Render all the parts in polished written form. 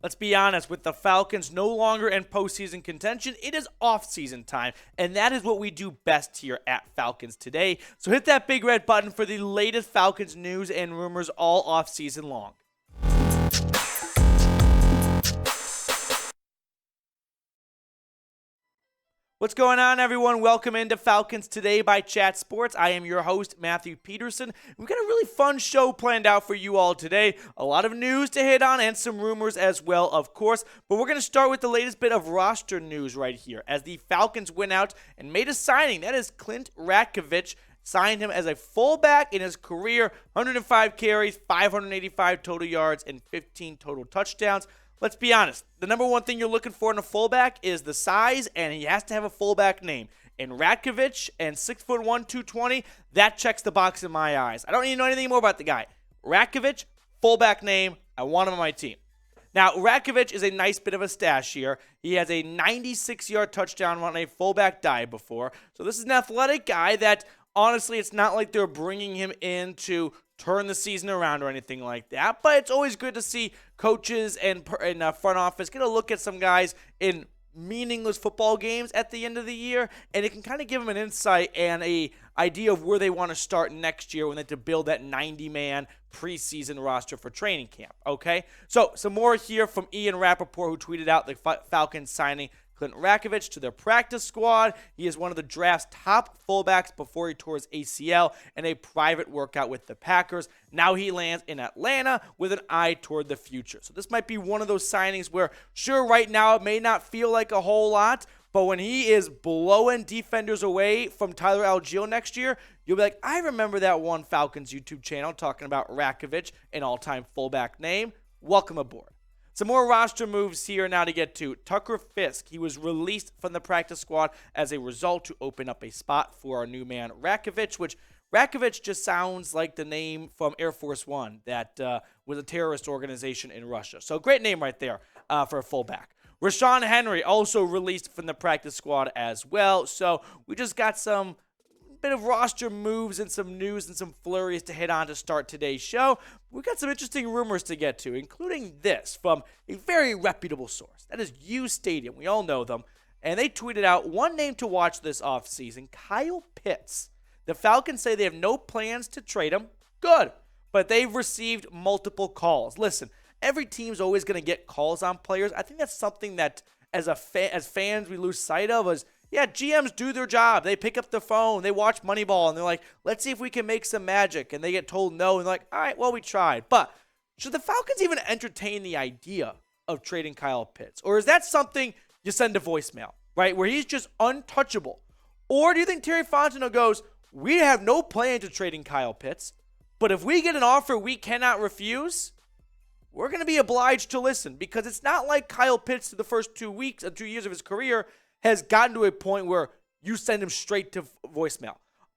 Let's be honest, with the Falcons no longer in postseason contention, it is off-season time, and that is what we do best here at Falcons Today. So hit that big red button for the latest Falcons news and rumors all off-season long. What's going on, everyone? Welcome into Falcons Today by Chat Sports. I am your host, Matthew Peterson. We've got a really fun show planned out for you all today. A lot of news to hit on and some rumors as well, of course. But we're going to start with the latest bit of roster news right here as the Falcons went out and made a signing. That is Clint Ratkovich. Signed him as a fullback in his career. 105 carries, 585 total yards, and 15 total touchdowns. Let's be honest. The number one thing you're looking for in a fullback is the size, and he has to have a fullback name. And Ratkovich, and 6'1", 220, that checks the box in my eyes. I don't need to know anything more about the guy. Ratkovich, fullback name. I want him on my team. Now, Ratkovich is a nice bit of a stash here. He has a 96-yard touchdown on a fullback dive before. So this is an athletic guy that, honestly, it's not like they're bringing him in to turn the season around or anything like that. But it's always good to see coaches and front office get a look at some guys in meaningless football games at the end of the year, and it can kind of give them an insight and a idea of where they want to start next year when they have to build that 90-man preseason roster for training camp, okay? So some more here from Ian Rappaport, who tweeted out the Falcons signing Clint Ratkovich to their practice squad. He is one of the draft's top fullbacks before he tore his ACL in a private workout with the Packers. Now he lands in Atlanta with an eye toward the future. So this might be one of those signings where, sure, right now it may not feel like a whole lot, but when he is blowing defenders away from Tyler Algier next year, you'll be like, I remember that one Falcons YouTube channel talking about Ratkovich, an all-time fullback name. Welcome aboard. Some more roster moves here now to get to. Tucker Fisk, he was released from the practice squad as a result to open up a spot for our new man Ratkovich, which Ratkovich just sounds like the name from Air Force One that was a terrorist organization in Russia. So great name right there for a fullback. Rashawn Henry also released from the practice squad as well. So we just got some bit of roster moves and some news and some flurries to hit on to start today's show. We've got some interesting rumors to get to, including this from a very reputable source. That is U Stadium. We all know them. And they tweeted out one name to watch this offseason, Kyle Pitts. The Falcons say they have no plans to trade him. Good. But they've received multiple calls. Listen, every team's always going to get calls on players. I think that's something that as fans we lose sight of is, yeah, GMs do their job. They pick up the phone, they watch Moneyball, and they're like, let's see if we can make some magic. And they get told no, and they're like, all right, well, we tried. But should the Falcons even entertain the idea of trading Kyle Pitts? Or is that something you send to voicemail, right, where he's just untouchable? Or do you think Terry Fontenot goes, we have no plan to trading Kyle Pitts, but if we get an offer we cannot refuse, we're going to be obliged to listen, because it's not like Kyle Pitts, through the first 2 years of his career, has gotten to a point where you send him straight to voicemail.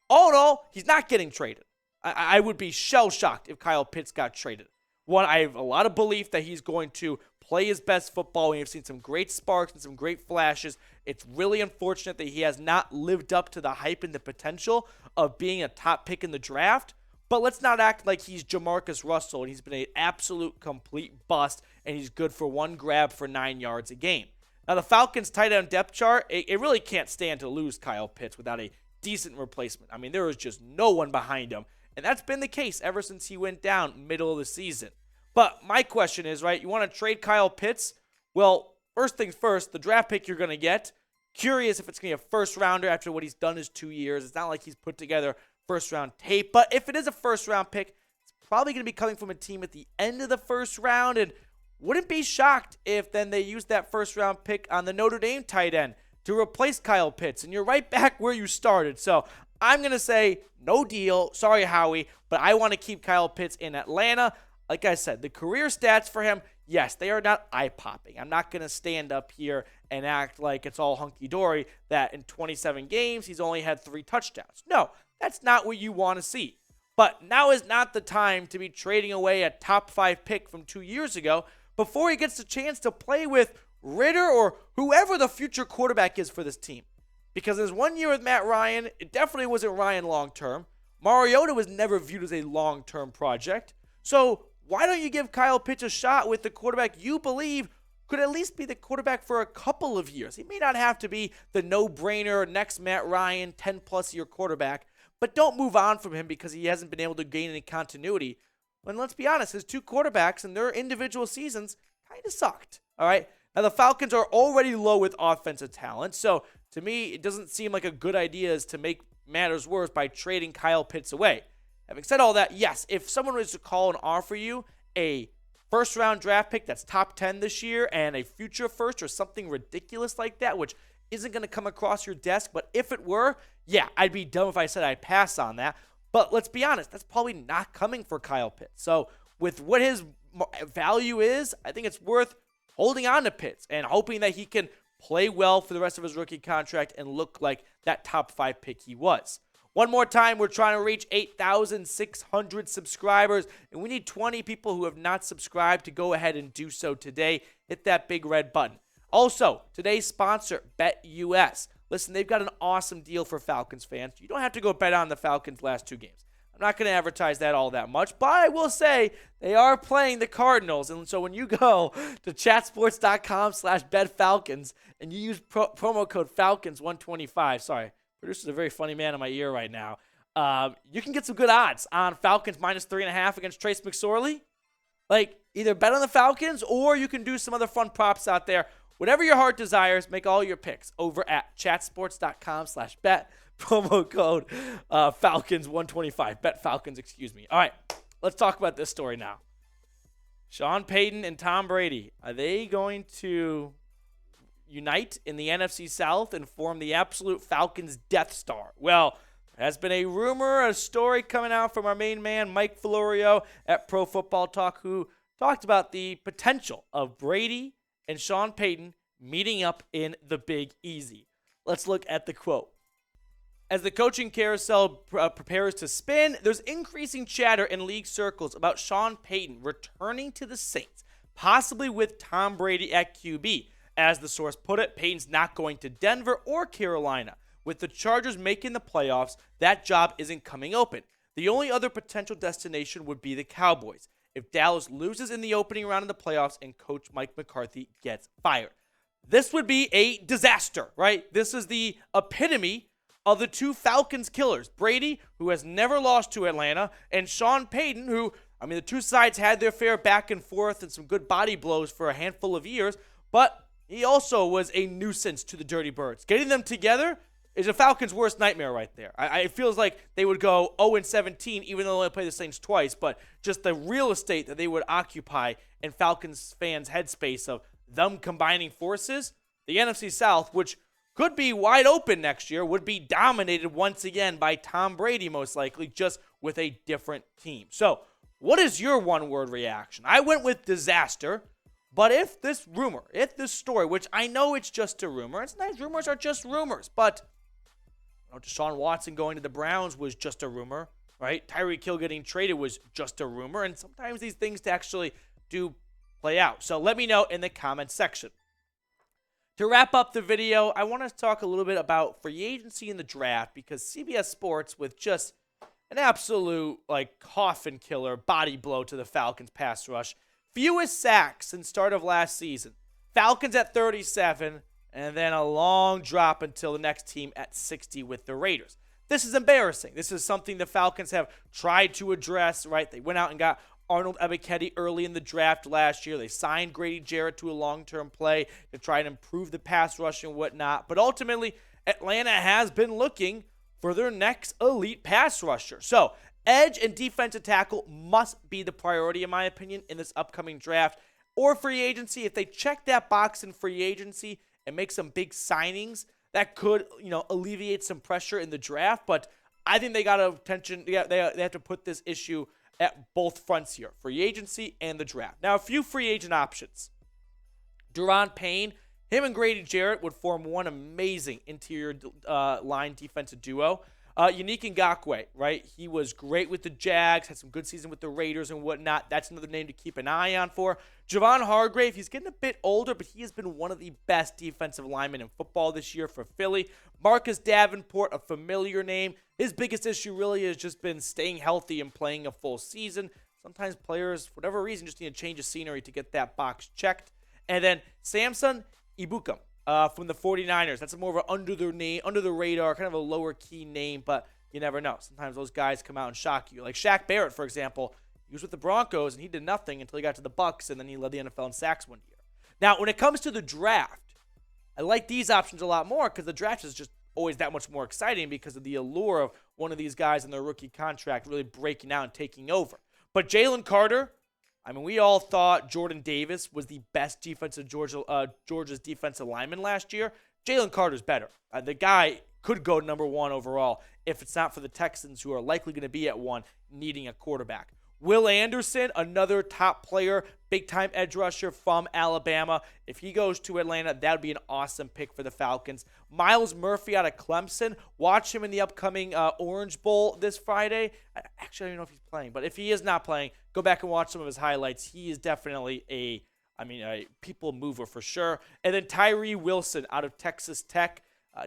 All in all, he's not getting traded. I would be shell-shocked if Kyle Pitts got traded. One, I have a lot of belief that he's going to play his best football. We have seen some great sparks and some great flashes. It's really unfortunate that he has not lived up to the hype and the potential of being a top pick in the draft. But let's not act like he's Jamarcus Russell and he's been an absolute complete bust and he's good for one grab for 9 yards a game. Now, the Falcons' tight end depth chart, it really can't stand to lose Kyle Pitts without a decent replacement. I mean, there is just no one behind him, and that's been the case ever since he went down middle of the season. But my question is, right, you want to trade Kyle Pitts? Well, first things first, the draft pick you're going to get, curious if it's going to be a first-rounder after what he's done his 2 years. It's not like he's put together first-round tape, but if it is a first-round pick, it's probably going to be coming from a team at the end of the first round, and wouldn't be shocked if then they used that first-round pick on the Notre Dame tight end to replace Kyle Pitts, and you're right back where you started. So I'm going to say no deal. Sorry, Howie, but I want to keep Kyle Pitts in Atlanta. Like I said, the career stats for him, yes, they are not eye-popping. I'm not going to stand up here and act like it's all hunky-dory that in 27 games he's only had 3 touchdowns. No, that's not what you want to see. But now is not the time to be trading away a top 5 pick from 2 years ago before he gets the chance to play with Ritter or whoever the future quarterback is for this team. Because his 1 year with Matt Ryan, it definitely wasn't Ryan long-term. Mariota was never viewed as a long-term project. So why don't you give Kyle Pitts a shot with the quarterback you believe could at least be the quarterback for a couple of years? He may not have to be the no-brainer, next Matt Ryan, 10-plus year quarterback, but don't move on from him because he hasn't been able to gain any continuity. And let's be honest, his two quarterbacks in their individual seasons kind of sucked, all right? Now, the Falcons are already low with offensive talent, so to me, it doesn't seem like a good idea is to make matters worse by trading Kyle Pitts away. Having said all that, yes, if someone was to call and offer you a first-round draft pick that's top 10 this year and a future first or something ridiculous like that, which isn't going to come across your desk, but if it were, yeah, I'd be dumb if I said I'd pass on that. But let's be honest, that's probably not coming for Kyle Pitts. So with what his value is, I think it's worth holding on to Pitts and hoping that he can play well for the rest of his rookie contract and look like that top 5 pick he was. One more time, we're trying to reach 8,600 subscribers, and we need 20 people who have not subscribed to go ahead and do so today. Hit that big red button. Also, today's sponsor, BetUS. Listen, they've got an awesome deal for Falcons fans. You don't have to go bet on the Falcons' last 2 games. I'm not going to advertise that all that much, but I will say they are playing the Cardinals. And so when you go to chatsports.com/betfalcons and you use promo code Falcons125, sorry, producer's a very funny man in my ear right now, you can get some good odds on Falcons minus 3.5 against Trace McSorley. Like, either bet on the Falcons or you can do some other fun props out there. Whatever your heart desires, make all your picks over at chatsports.com/bet. Promo code Falcons125. Bet Falcons, excuse me. All right, let's talk about this story now. Sean Payton and Tom Brady, are they going to unite in the NFC South and form the absolute Falcons Death Star? Well, there has been a rumor, a story coming out from our main man, Mike Florio at Pro Football Talk, who talked about the potential of Brady and Sean Payton meeting up in the Big Easy. Let's look at the quote. As the coaching carousel prepares to spin, there's increasing chatter in league circles about Sean Payton returning to the Saints, possibly with Tom Brady at QB. As the source put it, Payton's not going to Denver or Carolina. With the Chargers making the playoffs, that job isn't coming open. The only other potential destination would be the Cowboys if Dallas loses in the opening round of the playoffs and Coach Mike McCarthy gets fired. This would be a disaster, right? This is the epitome of the two Falcons killers. Brady, who has never lost to Atlanta, and Sean Payton, who, the two sides had their fair back and forth and some good body blows for a handful of years, but he also was a nuisance to the Dirty Birds. Getting them together is a Falcons' worst nightmare right there. It feels like they would go 0-17, even though they only play the Saints twice, but just the real estate that they would occupy in Falcons fans' headspace of them combining forces, the NFC South, which could be wide open next year, would be dominated once again by Tom Brady, most likely, just with a different team. So, what is your one-word reaction? I went with disaster, but if this story, which I know it's just a rumor, and sometimes rumors are just rumors, but Deshaun Watson going to the Browns was just a rumor, right? Tyreek Hill getting traded was just a rumor, and sometimes these things actually do play out. So let me know in the comments section. To wrap up the video, I want to talk a little bit about free agency in the draft because CBS Sports, with just an absolute coffin killer body blow to the Falcons pass rush, fewest sacks since start of last season. Falcons at 37, and then a long drop until the next team at 60 with the Raiders. This is embarrassing. This is something the Falcons have tried to address, right? They went out and got Arnold Ebiketie early in the draft last year. They signed Grady Jarrett to a long-term play to try and improve the pass rush and whatnot. But ultimately, Atlanta has been looking for their next elite pass rusher. So, edge and defensive tackle must be the priority, in my opinion, in this upcoming draft or free agency. If they check that box in free agency and make some big signings, that could, alleviate some pressure in the draft. But I think they got attention. They have to put this issue at both fronts here, free agency and the draft. Now, a few free agent options. Duron Payne, him and Grady Jarrett would form one amazing interior line defensive duo. Yannick Ngakoue, right? He was great with the Jags, had some good season with the Raiders and whatnot. That's another name to keep an eye on for. Javon Hargrave, he's getting a bit older, but he has been one of the best defensive linemen in football this year for Philly. Marcus Davenport, a familiar name. His biggest issue really has just been staying healthy and playing a full season. Sometimes players, for whatever reason, just need a change of scenery to get that box checked. And then Samson Ebukam from the 49ers. That's more of an under the radar, kind of a lower key name, but you never know. Sometimes those guys come out and shock you. Like Shaq Barrett, for example, he was with the Broncos and he did nothing until he got to the Bucs, and then he led the NFL in sacks one year. Now, when it comes to the draft, I like these options a lot more because the draft is just always that much more exciting because of the allure of one of these guys in their rookie contract really breaking out and taking over. But Jalen Carter, I mean, we all thought Jordan Davis was the best defensive Georgia's defensive lineman last year. Jalen Carter's better. The guy could go number 1 overall if it's not for the Texans, who are likely going to be at 1, needing a quarterback. Will Anderson, another top player, big-time edge rusher from Alabama. If he goes to Atlanta, that would be an awesome pick for the Falcons. Miles Murphy out of Clemson. Watch him in the upcoming Orange Bowl this Friday. Actually, I don't know if he's playing, but if he is not playing, go back and watch some of his highlights. He is definitely a people mover for sure. And then Tyree Wilson out of Texas Tech.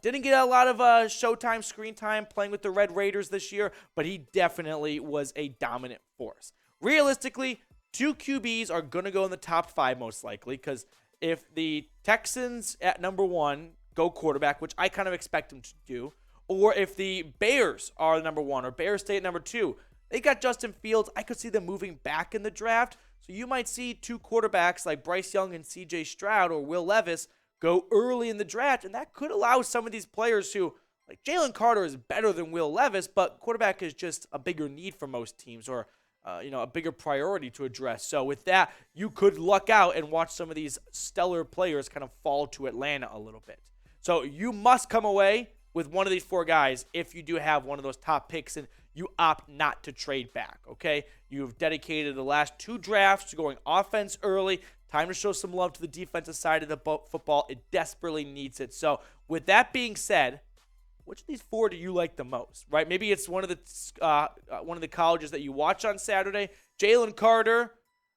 Didn't get a lot of showtime, screen time playing with the Red Raiders this year, but he definitely was a dominant force. Realistically, 2 QBs are going to go in the top 5 most likely, because if the Texans at number 1 go quarterback, which I kind of expect them to do, or if the Bears are number 1 or Bears stay at number 2, they got Justin Fields. I could see them moving back in the draft, so you might see 2 quarterbacks like Bryce Young and CJ Stroud or Will Levis go early in the draft, and that could allow some of these players who, like Jalen Carter is better than Will Levis, but quarterback is just a bigger need for most teams, or a bigger priority to address. So with that, you could luck out and watch some of these stellar players kind of fall to Atlanta a little bit. So you must come away with one of these 4 guys if you do have one of those top picks and you opt not to trade back, okay? You've dedicated the last 2 drafts to going offense early. Time to show some love to the defensive side of the football. It desperately needs it. So with that being said, which of these 4 do you like the most, right? Maybe it's one of the colleges that you watch on Saturday. Jalen Carter,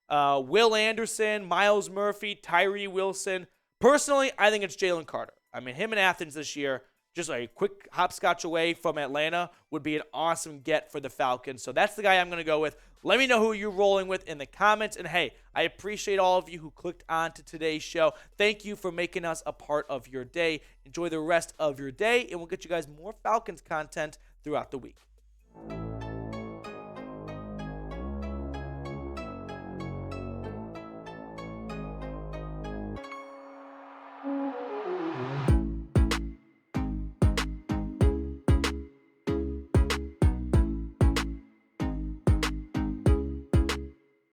Will Anderson, Miles Murphy, Tyree Wilson. Personally, I think it's Jalen Carter. I mean, him in Athens this year, just a quick hopscotch away from Atlanta, would be an awesome get for the Falcons. So that's the guy I'm going to go with. Let me know who you're rolling with in the comments. And hey, I appreciate all of you who clicked on to today's show. Thank you for making us a part of your day. Enjoy the rest of your day, and we'll get you guys more Falcons content throughout the week.